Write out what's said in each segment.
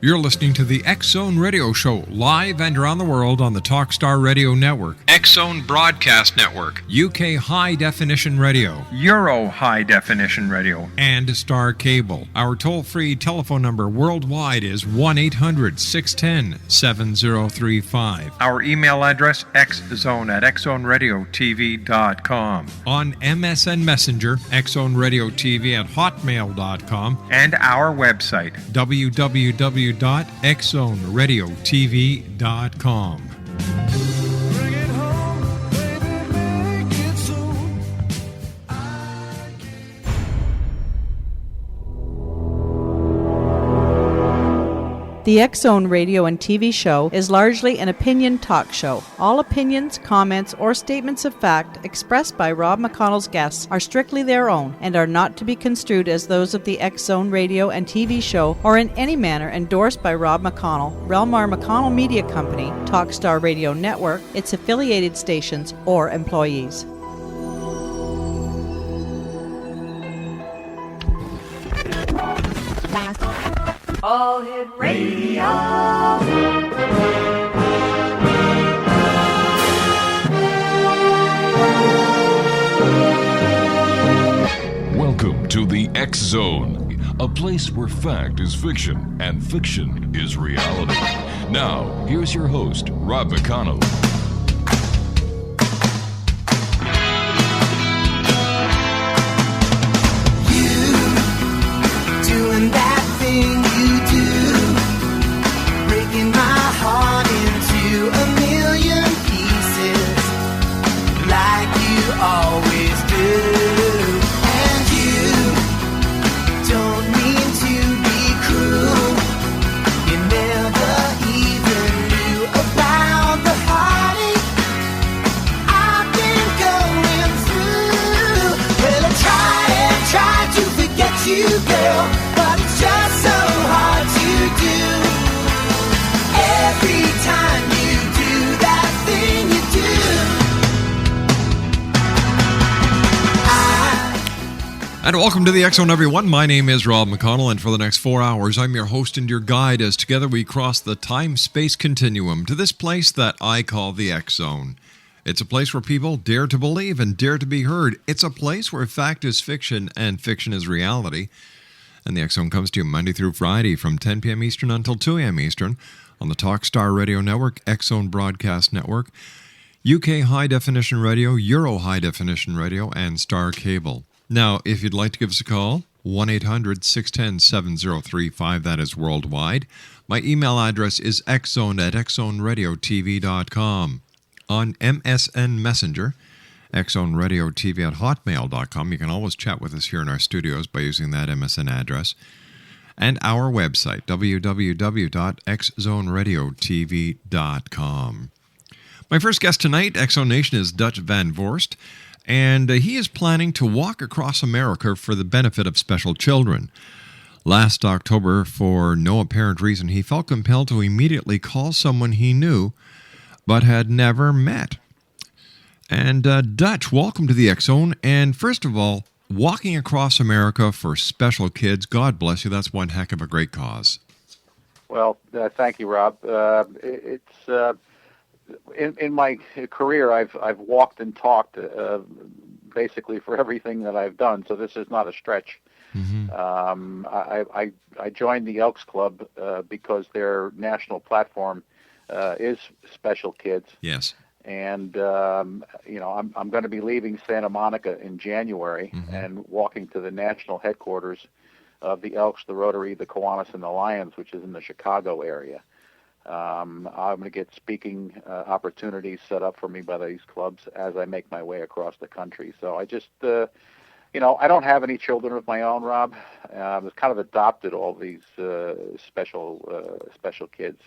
You're listening to the X-Zone Radio Show, live and around the world on the Talkstar Radio Network, X-Zone Broadcast Network, UK High Definition Radio, Euro High Definition Radio, and Star Cable. Our toll-free telephone number worldwide is 1-800-610-7035. Our email address, xzone@xzoneradiotv.com. On MSN Messenger, xzoneradiotv@hotmail.com, and our website, www.xzoneradiotv.com. Bring it home, baby, make it so. The X-Zone radio and TV show is largely an opinion talk show. All opinions, comments, or statements of fact expressed by Rob McConnell's guests are strictly their own and are not to be construed as those of the X-Zone radio and TV show or in any manner endorsed by Rob McConnell, Relmar McConnell Media Company, Talkstar Radio Network, its affiliated stations, or employees. All Hit Radio. Welcome to the X-Zone, a place where fact is fiction and fiction is reality. Now, here's your host, Rob McConnell. You doing that thing you do, breaking my heart into a million pieces, like you always do. And you don't mean to be cruel, you never even knew about the heartache I've been going through. Well, I try to forget you, girl, but it's just so hard to do. Every time you do that thing you do, And welcome to the X-Zone, everyone. My name is Rob McConnell, and for the next 4 hours, I'm your host and your guide as together we cross the time-space continuum to this place that I call the X-Zone. It's a place where people dare to believe and dare to be heard. It's a place where fact is fiction and fiction is reality. And the X-Zone comes to you Monday through Friday from 10 p.m. Eastern until 2 a.m. Eastern on the Talkstar Radio Network, X-Zone Broadcast Network, UK High Definition Radio, Euro High Definition Radio, and Star Cable. Now, if you'd like to give us a call, 1-800-610-7035. That is worldwide. My email address is xzone@xzoneradiotv.com. On MSN Messenger, xzoneradiotv@hotmail.com. You can always chat with us here in our studios by using that MSN address. And our website, www.xzoneradiotv.com. My first guest tonight, X-Zone Nation, is Dutch Van Vorst, and he is planning to walk across America for the benefit of special children. Last October, for no apparent reason, he felt compelled to immediately call someone he knew but had never met. And Dutch, welcome to the X-Zone. And first of all, walking across America for special kids, God bless you, that's one heck of a great cause. Well, thank you, Rob. In my career, I've walked and talked basically for everything that I've done. So this is not a stretch. Mm-hmm. I joined the Elks Club because their national platform is special kids. Yes. And I'm going to be leaving Santa Monica in January and walking to the national headquarters of the Elks, the Rotary, the Kiwanis, and the Lions, which is in the Chicago area. I'm going to get speaking opportunities set up for me by these clubs as I make my way across the country. So I just, I don't have any children of my own, Rob. I was kind of adopted all these special kids.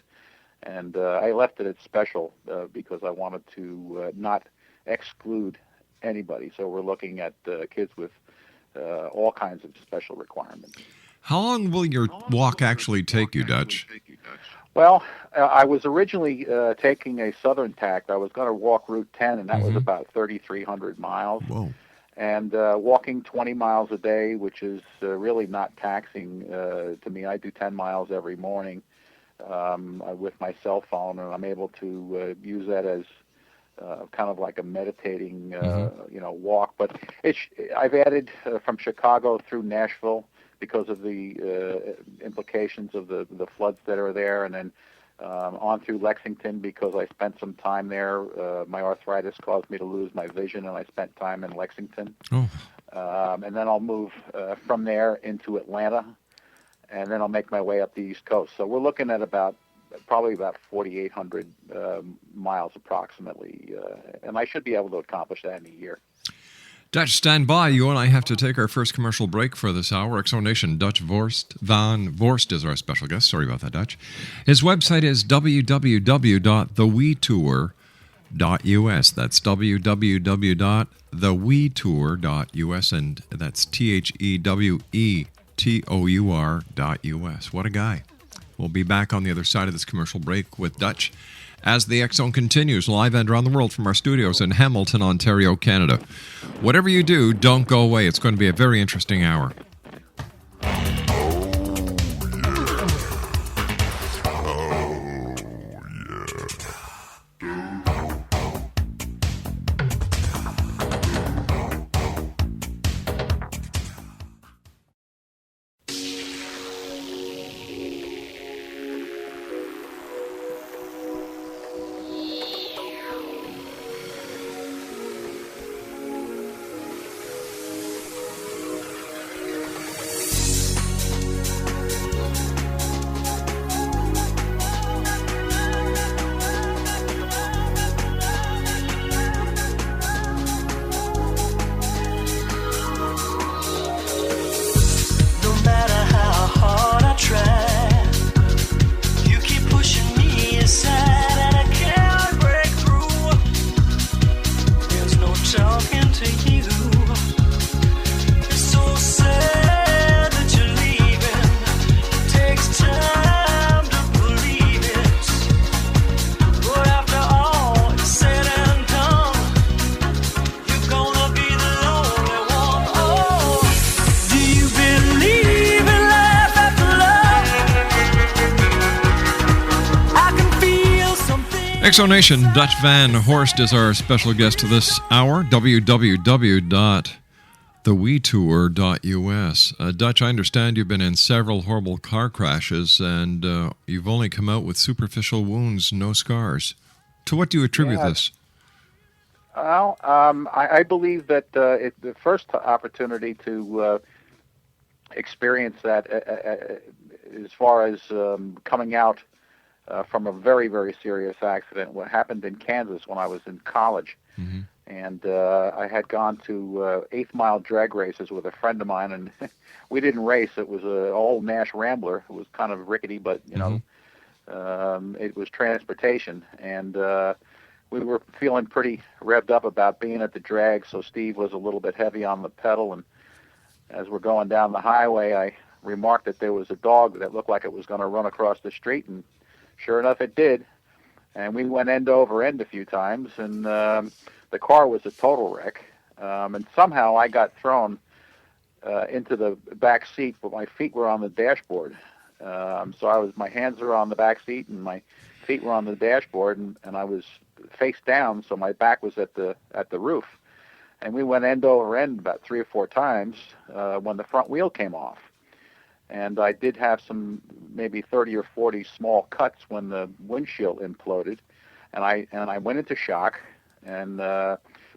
And I left it at special because I wanted to not exclude anybody. So we're looking at kids with all kinds of special requirements. How long will your walk actually take you, Dutch? Well, I was originally taking a southern tack. I was going to walk Route 10, and that was about 3,300 miles. Whoa. And walking 20 miles a day, which is really not taxing to me. I do 10 miles every morning. with my cell phone, and I'm able to use that as kind of like a meditating, walk. But I've added from Chicago through Nashville because of the implications of the floods that are there, and then on through Lexington because I spent some time there. My arthritis caused me to lose my vision, and I spent time in Lexington. Oh. And then I'll move from there into Atlanta, and then I'll make my way up the East Coast. So we're looking at probably about 4,800 miles approximately, and I should be able to accomplish that in a year. Dutch, stand by. You and I have to take our first commercial break for this hour. Exonation, Dutch Van Vorst is our special guest. Sorry about that, Dutch. His website is www.thewetour.us. That's www.thewetour.us, and that's THEWETOUR.us. What a guy. We'll be back on the other side of this commercial break with Dutch as the X Zone continues live and around the world from our studios in Hamilton, Ontario, Canada. Whatever you do, don't go away. It's going to be a very interesting hour. Exonation, Dutch Van Vorst is our special guest this hour. www.thewetour.us. Dutch, I understand you've been in several horrible car crashes, and you've only come out with superficial wounds, no scars. To what do you attribute this? Well, I believe that the first opportunity to experience that as far as coming out from a very, very serious accident. What happened in Kansas when I was in college. Mm-hmm. And I had gone to 8th Mile drag races with a friend of mine, and we didn't race. It was an old Nash Rambler. It was kind of rickety, but, it was transportation. And we were feeling pretty revved up about being at the drag, so Steve was a little bit heavy on the pedal. And as we're going down the highway, I remarked that there was a dog that looked like it was going to run across the street, and sure enough, it did, and we went end over end a few times, and the car was a total wreck, and somehow I got thrown into the back seat, but my feet were on the dashboard. So my hands were on the back seat, and my feet were on the dashboard, and I was face down, so my back was at the roof, and we went end over end about 3 or 4 times when the front wheel came off. And I did have some maybe 30 or 40 small cuts when the windshield imploded, and I went into shock and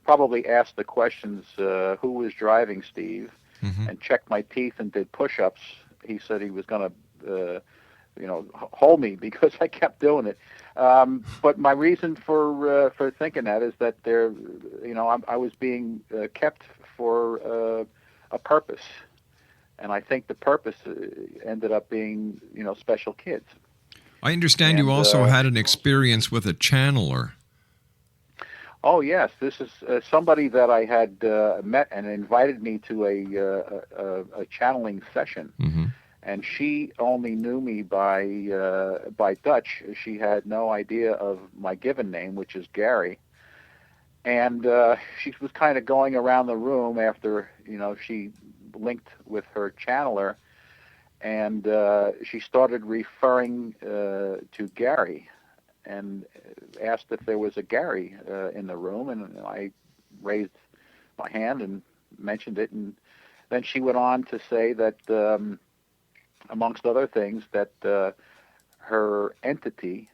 probably asked the questions, who was driving, Steve, and checked my teeth and did push-ups. He said he was going to, hold me because I kept doing it. But my reason for thinking that is that I was being kept for a purpose. And I think the purpose ended up being, special kids. I understand you also had an experience with a channeler. Oh, yes. This is somebody that I had met and invited me to a channeling session. Mm-hmm. And she only knew me by Dutch. She had no idea of my given name, which is Gary. And she was kind of going around the room after, she linked with her channeler, and she started referring to Gary, and asked if there was a Gary in the room, and I raised my hand and mentioned it, and then she went on to say that, amongst other things, that her entity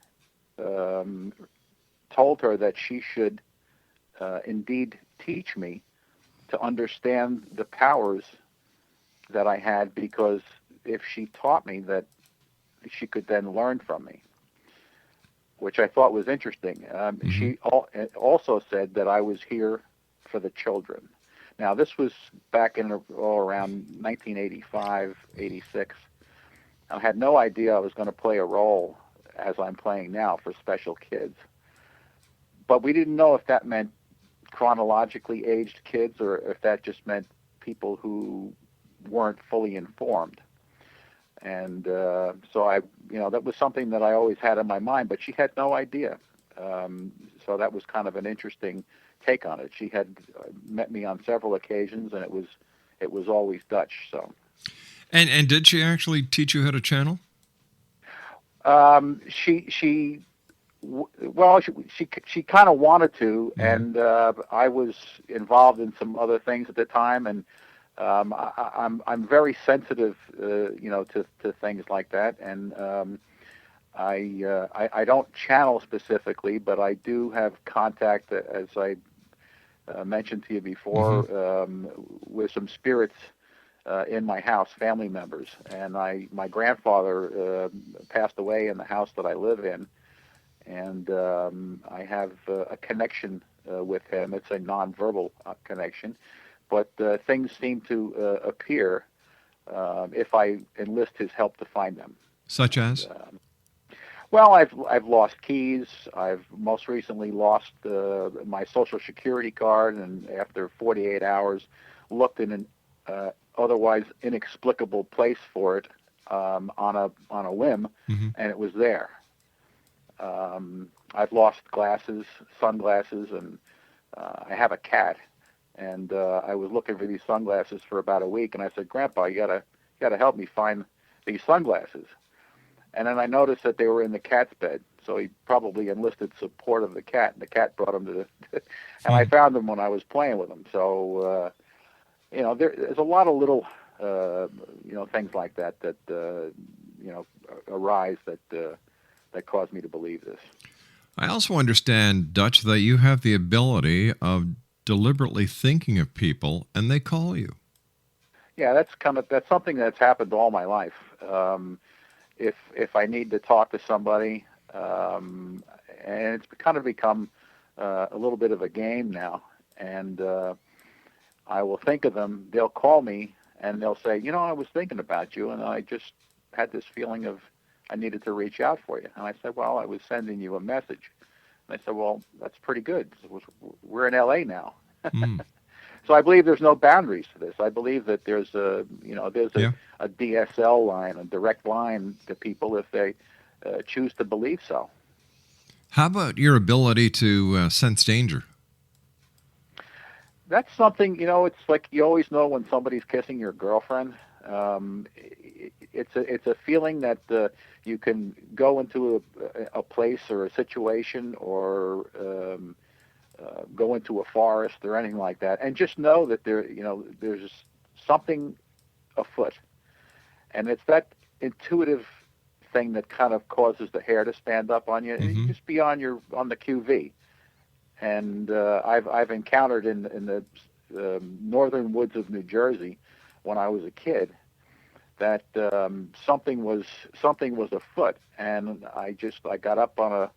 told her that she should indeed teach me to understand the powers that I had, because if she taught me, that she could then learn from me, which I thought was interesting. She also said that I was here for the children. Now, this was back in around 1985, 86. I had no idea I was going to play a role, as I'm playing now, for special kids. But we didn't know if that meant chronologically aged kids, or if that just meant people who weren't fully informed. And so that was something that I always had in my mind, but she had no idea. So that was kind of an interesting take on it. She had met me on several occasions, and it was always Dutch. So. And did she actually teach you how to channel? She kind of wanted to, and I was involved in some other things at the time, and I'm very sensitive, to things like that, and I don't channel specifically, but I do have contact, as I mentioned to you before, with some spirits in my house, family members, and my grandfather passed away in the house that I live in, and I have a connection with him. It's a nonverbal connection, but things seem to appear if I enlist his help to find them. Such as? Well, I've lost keys. I've most recently lost my Social Security card, and after 48 hours, looked in an otherwise inexplicable place for it on a whim, and it was there. I've lost glasses, sunglasses, and I have a cat, and I was looking for these sunglasses for about a week, and I said, "Grandpa, you gotta help me find these sunglasses." And then I noticed that they were in the cat's bed, so he probably enlisted support of the cat, and the cat brought them to and I found them when I was playing with them. So, there's a lot of little, things like that arise that cause me to believe this. I also understand, Dutch, that you have the ability of deliberately thinking of people, and they call you. Yeah, that's something that's happened all my life. If I need to talk to somebody, and it's kind of become a little bit of a game now, and I will think of them. They'll call me and they'll say, I was thinking about you, and I just had this feeling of I needed to reach out for you. And I said, well, I was sending you a message. And they said, well, that's pretty good. We're in L.A. now. So I believe there's no boundaries to this. I believe that there's a DSL line, a direct line to people if they choose to believe so. How about your ability to sense danger? That's something, it's like you always know when somebody's kissing your girlfriend. It's a feeling that you can go into a place or a situation, or go into a forest or anything like that, and just know that there's something afoot, and it's that intuitive thing that kind of causes the hair to stand up on you. And you just be on the QV. And I've encountered in the northern woods of New Jersey when I was a kid that something was afoot, and I got up on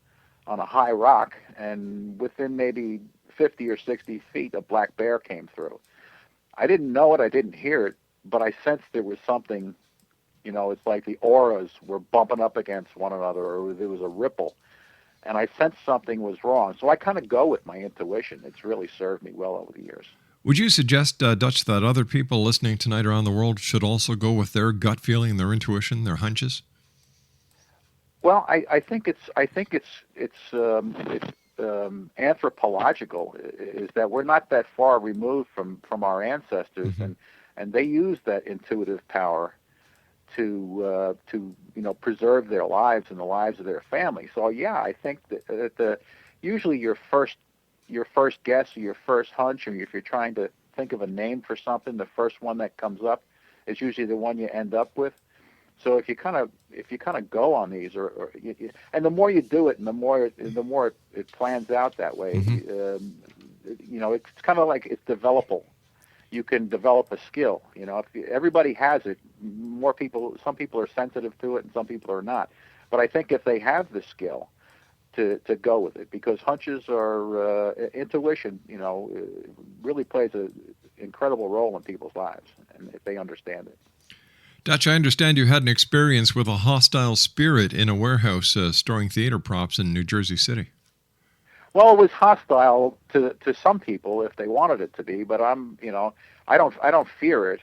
a high rock, and within maybe 50 or 60 feet, a black bear came through. I didn't know it, I didn't hear it, but I sensed there was something. It's like the auras were bumping up against one another, or there was a ripple. And I sensed something was wrong. So I kind of go with my intuition. It's really served me well over the years. Would you suggest, Dutch, that other people listening tonight around the world should also go with their gut feeling, their intuition, their hunches? Well, I think it's anthropological, is that we're not that far removed from our ancestors, and they use that intuitive power to preserve their lives and the lives of their family. So yeah, I think that usually your first guess or your first hunch, or if you're trying to think of a name for something, the first one that comes up is usually the one you end up with. So if you kind of go on these, and the more you do it, and the more it plans out that way, it's kind of like it's developable. You can develop a skill. If everybody has it, some people are sensitive to it and some people are not. But I think if they have the skill to go with it, because hunches are intuition, really plays an incredible role in people's lives, and if they understand it. Dutch, I understand you had an experience with a hostile spirit in a warehouse storing theater props in New Jersey City. Well, it was hostile to some people if they wanted it to be, but I don't fear it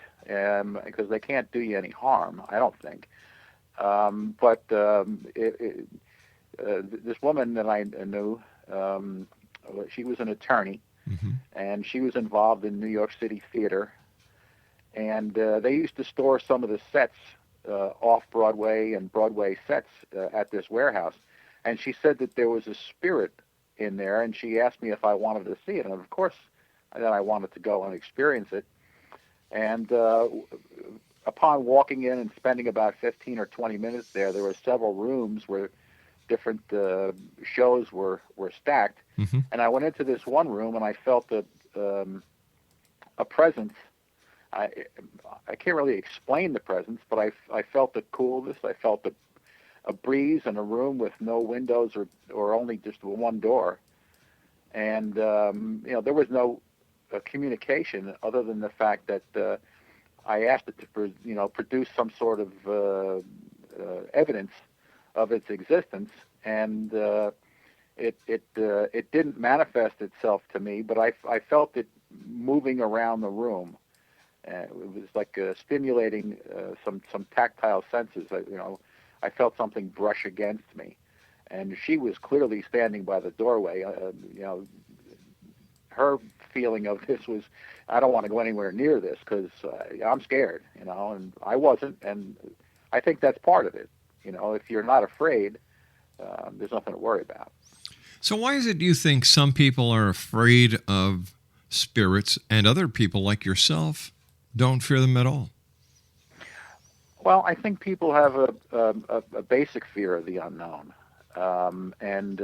because they can't do you any harm, I don't think. But this woman that I knew, she was an attorney, and she was involved in New York City theater, and they used to store some of the sets, off-Broadway and Broadway sets at this warehouse, and she said that there was a spirit in there, and she asked me if I wanted to see it, and of course then I wanted to go and experience it. And upon walking in and spending about 15 or 20 minutes there were several rooms where different shows were stacked, and I went into this one room and I felt a presence. I can't really explain the presence, but I felt the coolness. I felt a breeze in a room with no windows or only just one door, and there was no communication other than the fact that I asked it to produce some sort of evidence of its existence, and it didn't manifest itself to me, but I felt it moving around the room. It was like stimulating some tactile senses. I felt something brush against me, and she was clearly standing by the doorway. Her feeling of this was, I don't want to go anywhere near this because I'm scared, and I wasn't, and I think that's part of it. If you're not afraid, there's nothing to worry about. So why is it you think some people are afraid of spirits and other people like yourself don't fear them at all? Well, I think people have a basic fear of the unknown, and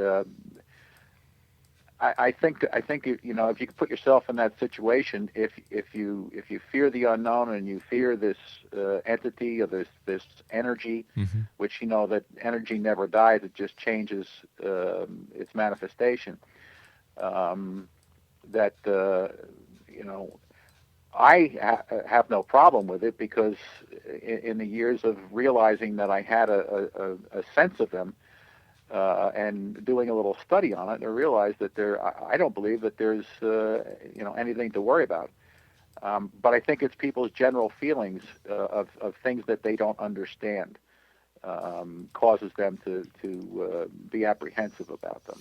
I think if you put yourself in that situation, if you fear the unknown and you fear this entity or this energy, which that energy never dies, it just changes its manifestation. I have no problem with it because in the years of realizing that I had a sense of them and doing a little study on it, I realized that I don't believe that there's anything to worry about. But I think it's people's general feelings of things that they don't understand causes them to be apprehensive about them.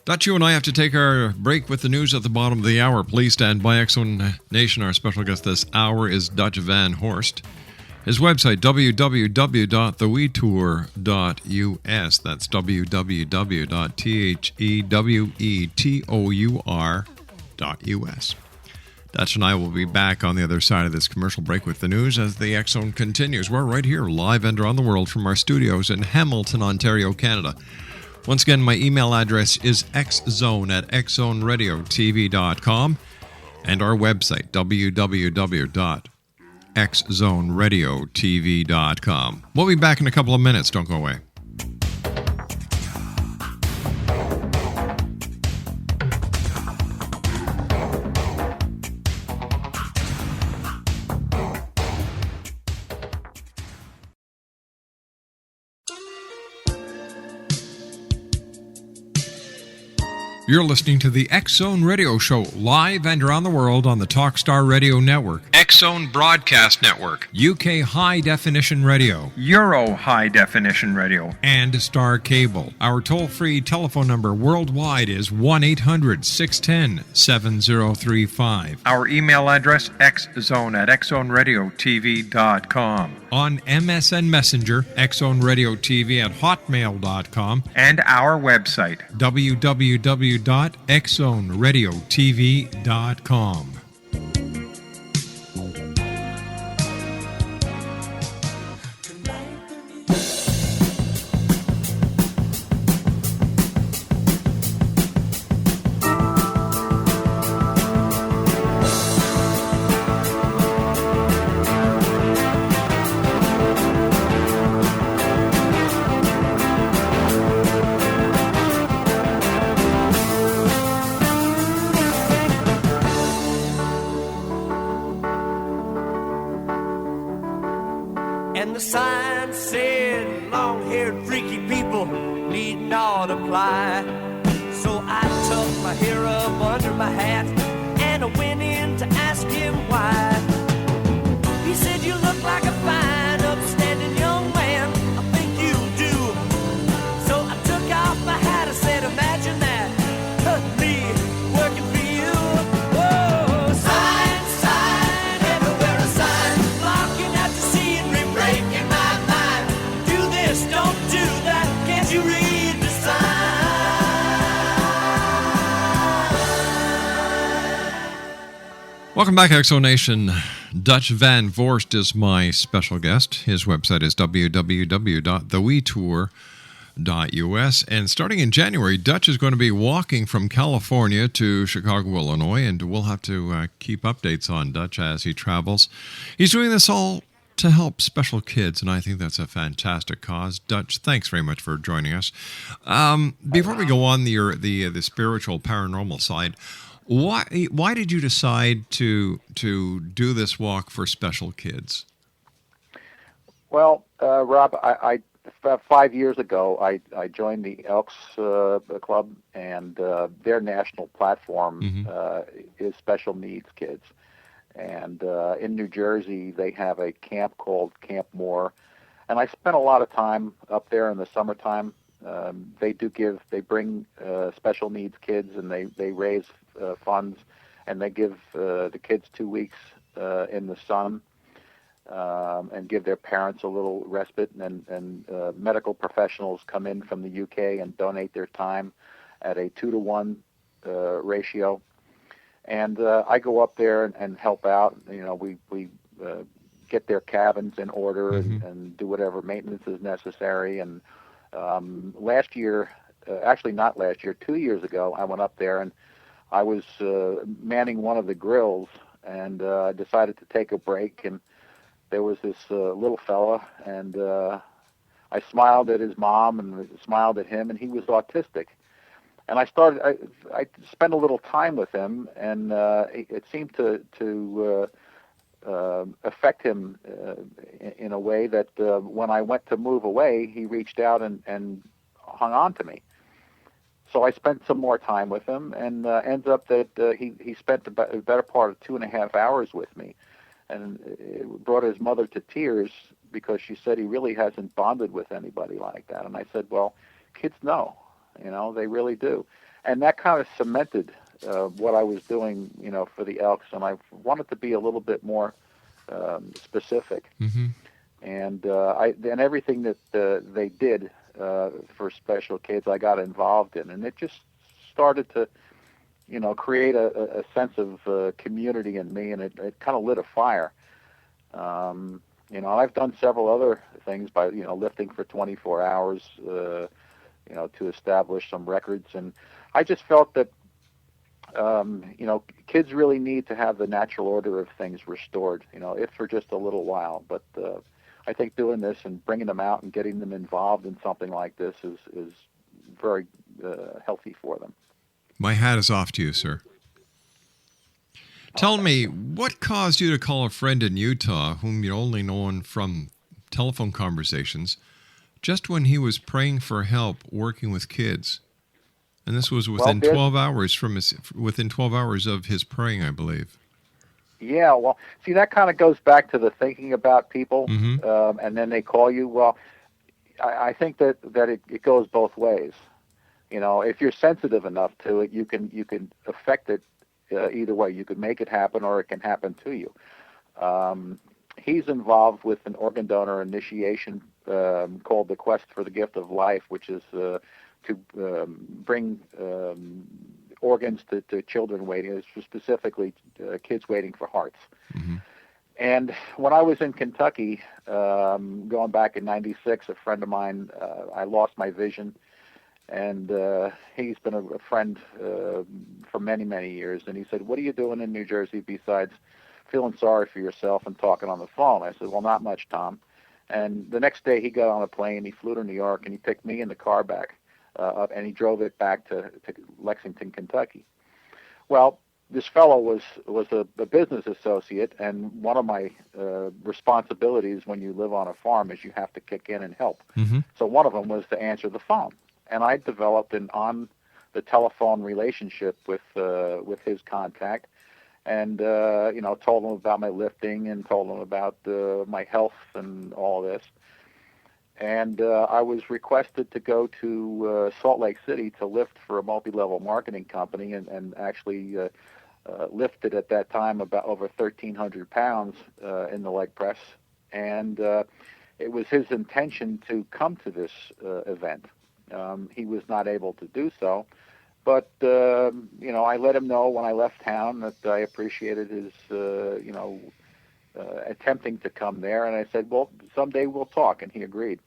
Dutch, you and I have to take our break with the news at the bottom of the hour. Please stand by. X-Zone Nation. Our special guest this hour is Dutch Van Vorst. His website, www.thewetour.us. That's www.thewetour.us. Dutch and I will be back on the other side of this commercial break with the news as the X-Zone continues. We're right here, live and around the world from our studios in Hamilton, Ontario, Canada. Once again, my email address is xzone@xzoneradiotv.com and our website, www.xzoneradiotv.com. We'll be back in a couple of minutes. Don't go away. You're listening to the X Zone Radio Show, live and around the world on the Talkstar Radio Network, X Zone Broadcast Network, UK High Definition Radio, Euro High Definition Radio, and Star Cable. Our toll-free telephone number worldwide is 1-800-610-7035. Our email address, xzone@xzoneradiotv.com. On MSN Messenger, xzoneradiotv@hotmail.com, and our website, www.xzoneradiotv.com. And the sign said, long-haired freaky people need not apply. So I tucked my hair up under my hat and I went in to ask him why. He said, you look like a fine, upstanding young man. I think you do. So I took off my hat. I said, imagine that. Me working for you. Whoa, sign, sign, everywhere a sign. Blocking out the scenery, breaking my mind. Do this, don't do that. Can't you read the sign? Welcome back, Exonation. Dutch Van Vorst is my special guest. His website is www.thewetour.us. And starting in January, Dutch is going to be walking from California to Chicago, Illinois, and we'll have to keep updates on Dutch as he travels. He's doing this all to help special kids, and I think that's a fantastic cause. Dutch, thanks very much for joining us. Before we go on the spiritual, paranormal side, why did you decide to do this walk for special kids? Well, Rob, I 5 years ago, I joined the Elks Club, and their national platform is special needs kids. And in New Jersey, they have a camp called Camp Moore, and I spent a lot of time up there in the summertime. They bring special needs kids, and they raise funds, and they give the kids 2 weeks in the sun. And give their parents a little respite, and medical professionals come in from the UK and donate their time at a 2-to-1 ratio. And I go up there and help out. You know, we get their cabins in order and do whatever maintenance is necessary. And last year, actually not last year, 2 years ago, I went up there and I was manning one of the grills, and I decided to take a break, and there was this little fella, and I smiled at his mom and smiled at him, and he was autistic. And I spent a little time with him, and it seemed to affect him in a way that when I went to move away, he reached out and hung on to me. So I spent some more time with him, and ends up that he spent the better part of 2.5 hours with me. And it brought his mother to tears because she said he really hasn't bonded with anybody like that. And I said, well, kids know, they really do. And that kind of cemented what I was doing, for the Elks. And I wanted to be a little bit more specific. And everything that they did for special kids, I got involved in. And it just started to create a sense of community in me, and it kind of lit a fire. I've done several other things by, lifting for 24 hours, to establish some records. And I just felt that, kids really need to have the natural order of things restored, if for just a little while. But I think doing this and bringing them out and getting them involved in something like this is very healthy for them. My hat is off to you, sir. Tell me, what caused you to call a friend in Utah, whom you'd only known from telephone conversations, just when he was praying for help working with kids? And this was Well, within 12 hours within 12 hours of his praying, I believe. Yeah, well, see, that kind of goes back to the thinking about people, Mm-hmm. and then they call you. Well, I think that it goes both ways. You know, if you're sensitive enough to it, you can affect it either way. You could make it happen, or it can happen to you. He's involved with an organ donor initiation called the Quest for the Gift of Life, which is to bring organs to children waiting, specifically kids waiting for hearts. Mm-hmm. And when I was in Kentucky, going back in '96, a friend of mine, I lost my vision, and he's been a friend for many, many years. And he said, "What are you doing in New Jersey besides feeling sorry for yourself and talking on the phone?" I said, "Well, not much, Tom." And the next day he got on a plane, he flew to New York, and he picked me in the car back up, and he drove it back to Lexington, Kentucky. Well, this fellow was a business associate, and one of my responsibilities when you live on a farm is you have to kick in and help. Mm-hmm. So one of them was to answer the phone, and I developed an on the telephone relationship with his contact, and told him about my lifting and told him about my health and all this. And I was requested to go to Salt Lake City to lift for a multi-level marketing company, and actually lifted at that time about over 1,300 pounds in the leg press. And it was his intention to come to this event. He was not able to do so. But, I let him know when I left town that I appreciated his, attempting to come there. And I said, well, someday we'll talk. And he agreed.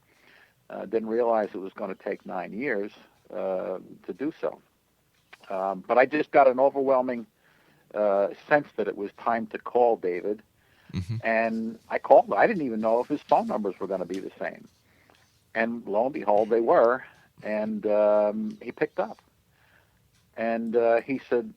Didn't realize it was going to take 9 years to do so. But I just got an overwhelming sense that it was time to call David. Mm-hmm. And I called him. I didn't even know if his phone numbers were going to be the same. And lo and behold, they were. And he picked up. And he said,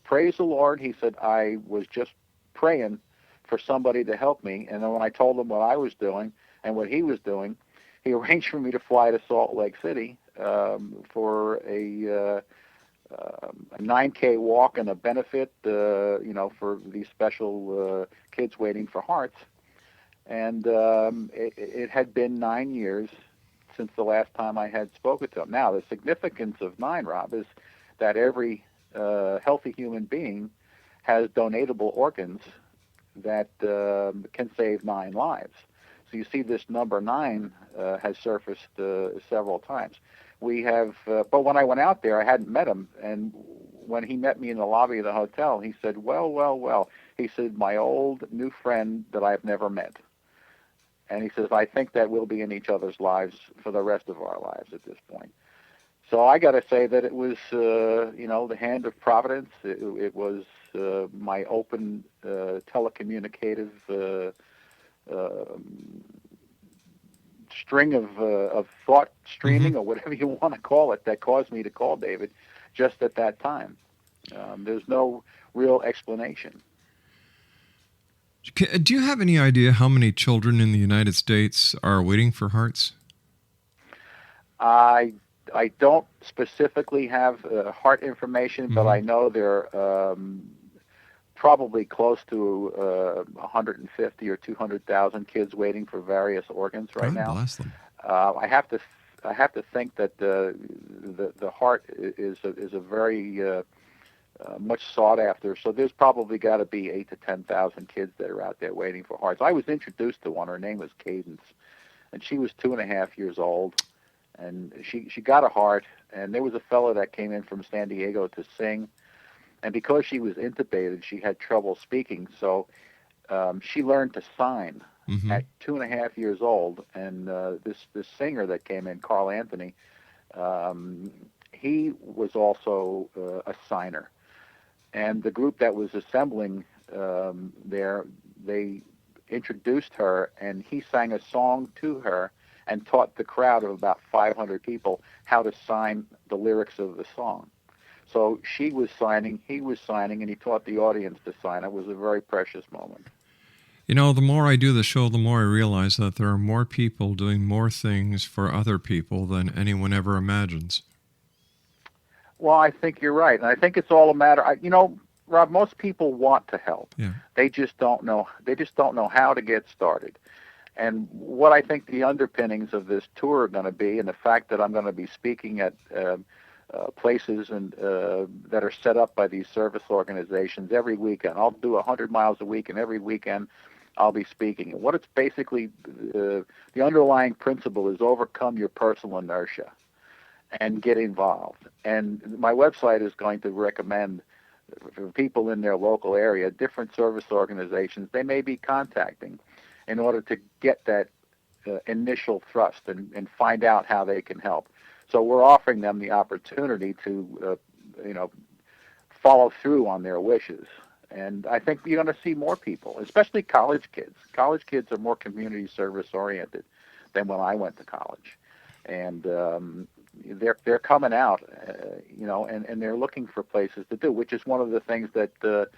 "Praise the Lord." He said, "I was just praying for somebody to help me." And then when I told him what I was doing and what he was doing, he arranged for me to fly to Salt Lake City for a 9K walk and a benefit, for these special kids waiting for hearts. And it had been 9 years since the last time I had spoken to him. Now, the significance of 9, Rob, is that every healthy human being has donatable organs that can save 9 lives. So you see this number 9 has surfaced several times. We have, but when I went out there, I hadn't met him. And when he met me in the lobby of the hotel, he said, well. He said, "My old new friend that I've never met." And he says, "I think that we'll be in each other's lives for the rest of our lives at this point." So I got to say that it was, the hand of Providence. It was my open telecommunicative string of thought streaming, or whatever you want to call it, that caused me to call David just at that time. There's no real explanation. Do you have any idea how many children in the United States are waiting for hearts? I don't specifically have heart information, but I know there are probably close to 150 or 200,000 kids waiting for various organs right now. God bless them. I have to think that the heart is a very much sought after. So there's probably got to be 8,000 to 10,000 kids that are out there waiting for hearts. I was introduced to one. Her name was Cadence, and she was 2.5 years old. And she got a heart, and there was a fellow that came in from San Diego to sing. And because she was intubated, she had trouble speaking, so she learned to sign at 2.5 years old. And this singer that came in, Carl Anthony, he was also a signer. And the group that was assembling there, they introduced her, and he sang a song to her and taught the crowd of about 500 people how to sign the lyrics of the song. So she was signing, he was signing, and he taught the audience to sign. It was a very precious moment. The more I do the show, the more I realize that there are more people doing more things for other people than anyone ever imagines. Well, I think you're right, and I think it's all a matter. Rob, most people want to help. Yeah. They just don't know. They just don't know how to get started. And what I think the underpinnings of this tour are going to be, and the fact that I'm going to be speaking at places and that are set up by these service organizations every weekend. I'll do 100 miles a week, and every weekend I'll be speaking. And what it's basically, the underlying principle is overcome your personal inertia and get involved. And my website is going to recommend for people in their local area different service organizations they may be contacting in order to get that initial thrust and find out how they can help. So we're offering them the opportunity to, follow through on their wishes. And I think you're going to see more people, especially college kids. College kids are more community service oriented than when I went to college, and they're coming out, and they're looking for places to do, which is one of the things that the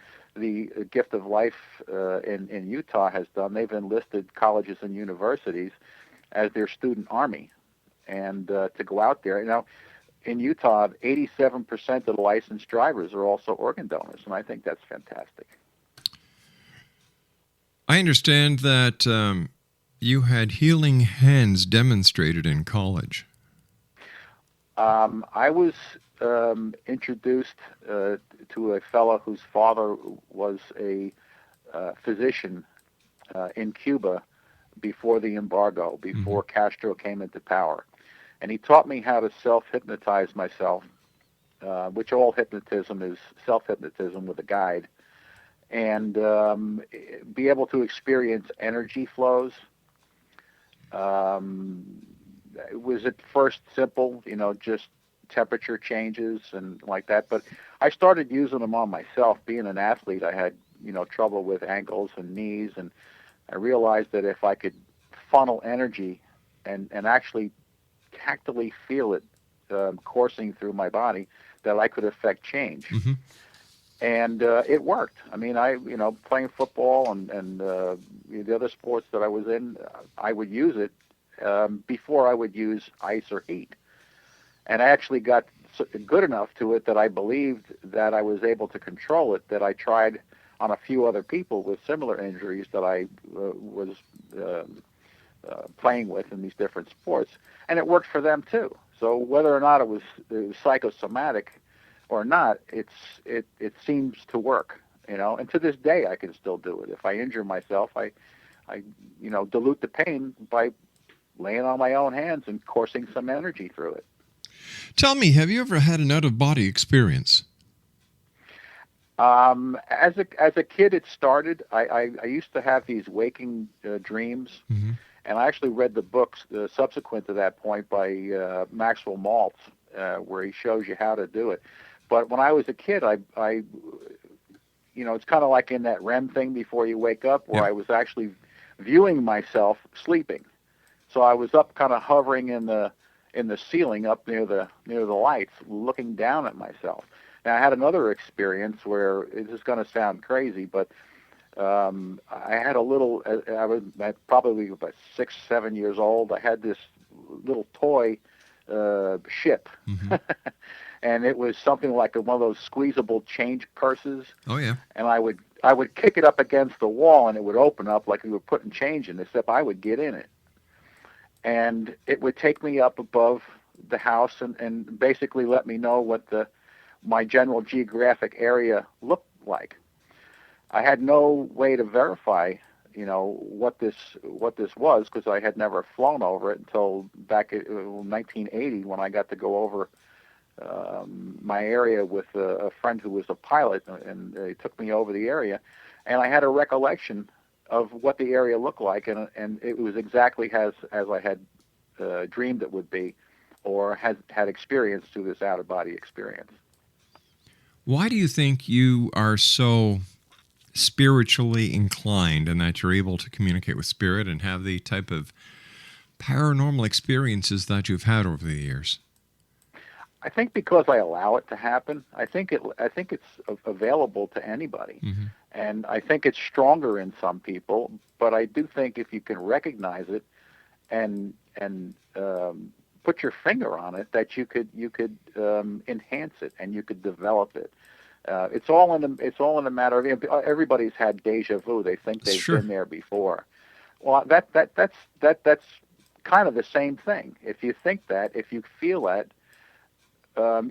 Gift of Life in Utah has done. They've enlisted colleges and universities as their student army, and to go out there. In Utah, 87% of the licensed drivers are also organ donors, and I think that's fantastic. I understand that you had healing hands demonstrated in college. I was introduced to a fellow whose father was a physician in Cuba before the embargo, before Castro came into power. And he taught me how to self-hypnotize myself, which all hypnotism is self-hypnotism with a guide, and be able to experience energy flows. It was at first simple, just temperature changes and like that. But I started using them on myself. Being an athlete, I had, trouble with ankles and knees, and I realized that if I could funnel energy and actually tactily feel it coursing through my body, that I could affect change. And it worked. I mean, playing football and the other sports that I was in, I would use it before I would use ice or heat. And I actually got good enough to it that I believed that I was able to control it, that I tried on a few other people with similar injuries that I was playing with in these different sports, and it worked for them too. So whether or not it was psychosomatic or not, it seems to work, and to this day I can still do it. If I injure myself, I dilute the pain by laying on my own hands and coursing some energy through it. Tell me, have you ever had an out-of-body experience? As a kid, it started. I used to have these waking dreams, and I actually read the books subsequent to that point by Maxwell Maltz, where he shows you how to do it. But when I was a kid, I it's kind of like in that REM thing before you wake up, where I was actually viewing myself sleeping. So I was up, kind of hovering in the ceiling, up near the lights, looking down at myself. Now I had another experience where it is going to sound crazy, but I had a little. I was probably about 6, 7 years old. I had this little toy ship, and it was something like one of those squeezable change purses. Oh yeah. And I would kick it up against the wall, and it would open up like we were putting change in, except I would get in it. And it would take me up above the house and basically let me know what my general geographic area looked like. I had no way to verify, what this was, because I had never flown over it until back in 1980 when I got to go over my area with a friend who was a pilot, and they took me over the area, and I had a recollection of what the area looked like, and it was exactly as I had dreamed it would be, or had experienced through this out-of-body experience. Why do you think you are so spiritually inclined and that you're able to communicate with spirit and have the type of paranormal experiences that you've had over the years? I think because I allow it to happen. I think it's available to anybody, and I think it's stronger in some people. But I do think if you can recognize it and put your finger on it, that you could enhance it and you could develop it. It's all in a matter of, everybody's had deja vu. They think they've Sure. been there before. Well, that's kind of the same thing. If you think that, if you feel that,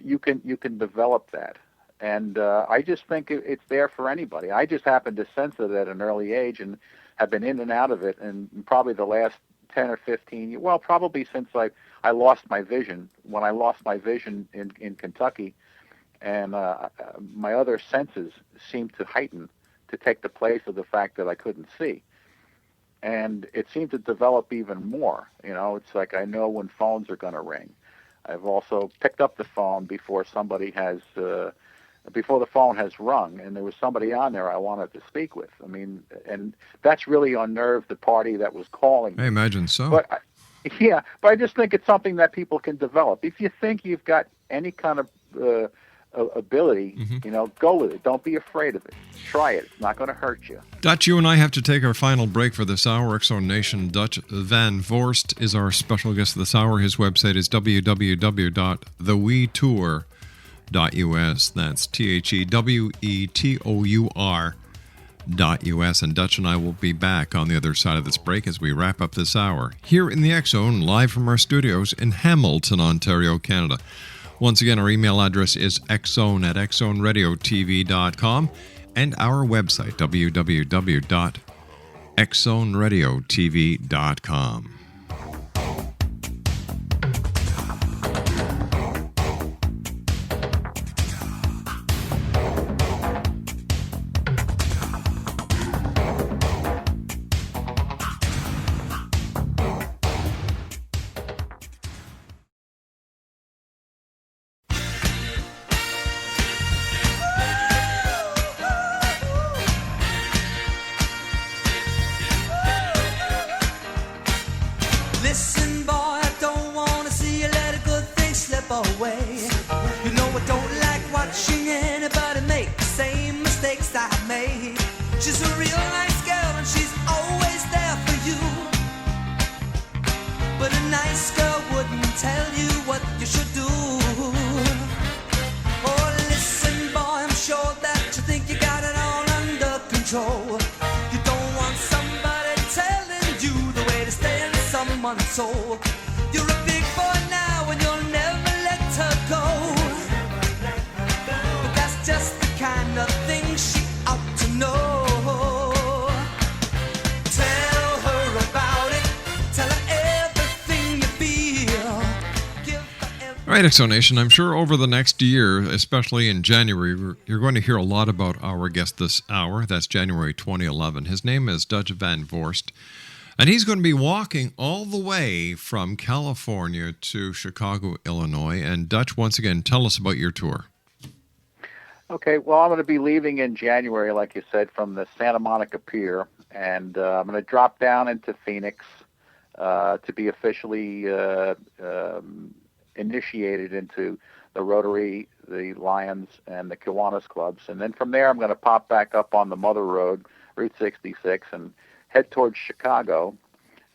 you can develop that. And I just think it's there for anybody. I just happened to sense it at an early age and have been in and out of it. And probably the last 10 or 15 years, well, probably since I lost my vision. When I lost my vision in Kentucky, and my other senses seemed to heighten, to take the place of the fact that I couldn't see. And it seemed to develop even more. It's like I know when phones are going to ring. I've also picked up the phone before before the phone has rung, and there was somebody on there I wanted to speak with. I mean, and that's really unnerved the party that was calling me. I imagine so. But I just think it's something that people can develop. If you think you've got any kind of ability, go with it. Don't be afraid of it. Try it. It's not going to hurt you. Dutch, you and I have to take our final break for this hour. X-Zone Nation, Dutch Van Vorst is our special guest this hour. His website is www.thewetour.us. That's THEWETOUR.us. And Dutch and I will be back on the other side of this break as we wrap up this hour here in the X-Zone, live from our studios in Hamilton, Ontario, Canada. Once again, our email address is xzone@xzoneradiotv.com and our website, www.xzoneradiotv.com. Listen, boy, I don't wanna see you let a good thing slip away. You know I don't like watching anybody make the same mistakes I made. She's a real nice girl and she's always there for you. But a nice girl wouldn't tell you what you should do. Oh, listen, boy, I'm sure that you think you got it all under control. You don't want somebody telling you the way to stay in someone's soul. You're a big boy now and you'll never let her go. But that's just the kind of thing she ought to know. Tell her about it. Tell her everything you feel. Give her everything. All right, X-Zone Nation, I'm sure over the next year, especially in January, you're going to hear a lot about our guest this hour. That's January 2011. His name is Dutch Van Vorst. And he's going to be walking all the way from California to Chicago, Illinois. And Dutch, once again, tell us about your tour. Okay, well, I'm going to be leaving in January, like you said, from the Santa Monica Pier, and I'm going to drop down into Phoenix to be officially initiated into the Rotary, the Lions, and the Kiwanis clubs. And then from there, I'm going to pop back up on the Mother Road, Route 66, and head towards Chicago.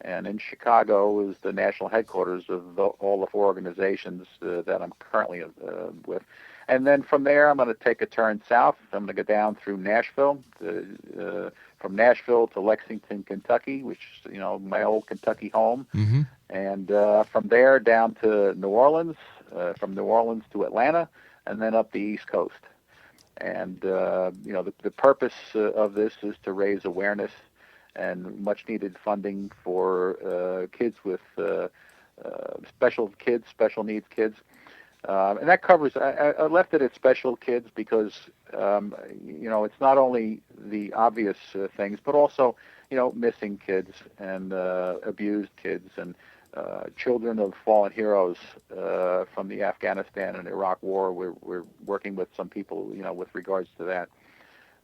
And in Chicago is the national headquarters of all the four organizations that I'm currently with. And then from there, I'm going to take a turn south. I'm going to go down through Nashville, from Nashville to Lexington, Kentucky, which is, my old Kentucky home. Mm-hmm. And from there down to New Orleans, from New Orleans to Atlanta, and then up the East Coast. And, the purpose of this is to raise awareness and much-needed funding for kids with special needs kids. And that covers, I left it at special kids because, it's not only the obvious things, but also, missing kids and abused kids and children of fallen heroes from the Afghanistan and Iraq War. We're working with some people, with regards to that.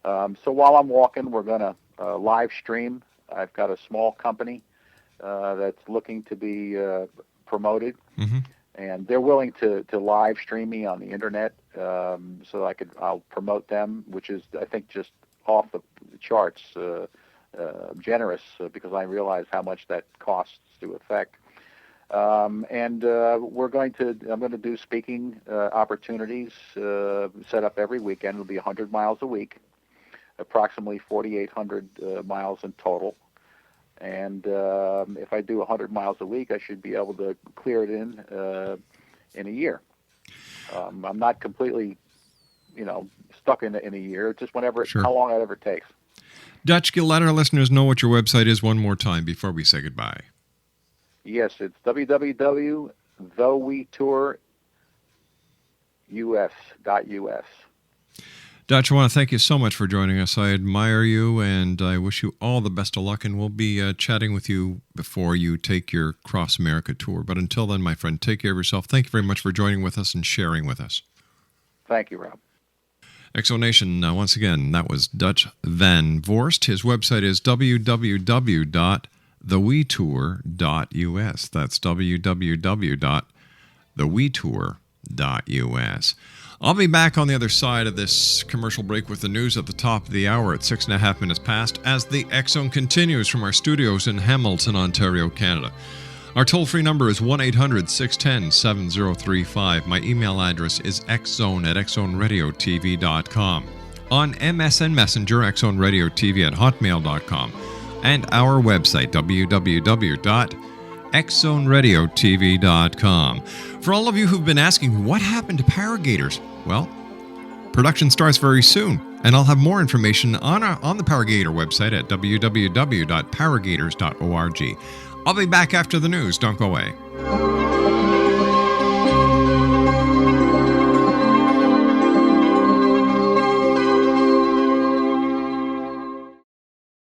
So while I'm walking, we're going to live stream. I've got a small company that's looking to be promoted. Mm-hmm. And they're willing to live stream me on the internet, so I'll promote them, which is, I think, just off the charts generous, because I realize how much that costs to effect. And I'm going to do speaking opportunities set up every weekend. It'll be 100 miles a week, approximately 4,800 miles in total. And if I do 100 miles a week, I should be able to clear it in a year. I'm not completely, stuck in a year. Just whenever, Sure. How long it ever takes. Dutch, let our listeners know what your website is one more time before we say goodbye. Yes, it's www.thewetourus.us. Dutch, I want to thank you so much for joining us. I admire you, and I wish you all the best of luck, and we'll be chatting with you before you take your Cross America tour. But until then, my friend, take care of yourself. Thank you very much for joining with us and sharing with us. Thank you, Rob. Exonation, once again, that was Dutch Van Vorst. His website is www.thewetour.us. That's www.thewetour.us. I'll be back on the other side of this commercial break with the news at the top of the hour at 6.5 minutes past as the X-Zone continues from our studios in Hamilton, Ontario, Canada. Our toll-free number is 1-800-610-7035. My email address is xzone@xzoneradiotv.com. On MSN Messenger, xzoneradiotv@hotmail.com. And our website, www.xzoneradiotv.com. For all of you who've been asking, what happened to Paragators? Well, production starts very soon, and I'll have more information on the Paragator website at www.paragators.org. I'll be back after the news. Don't go away.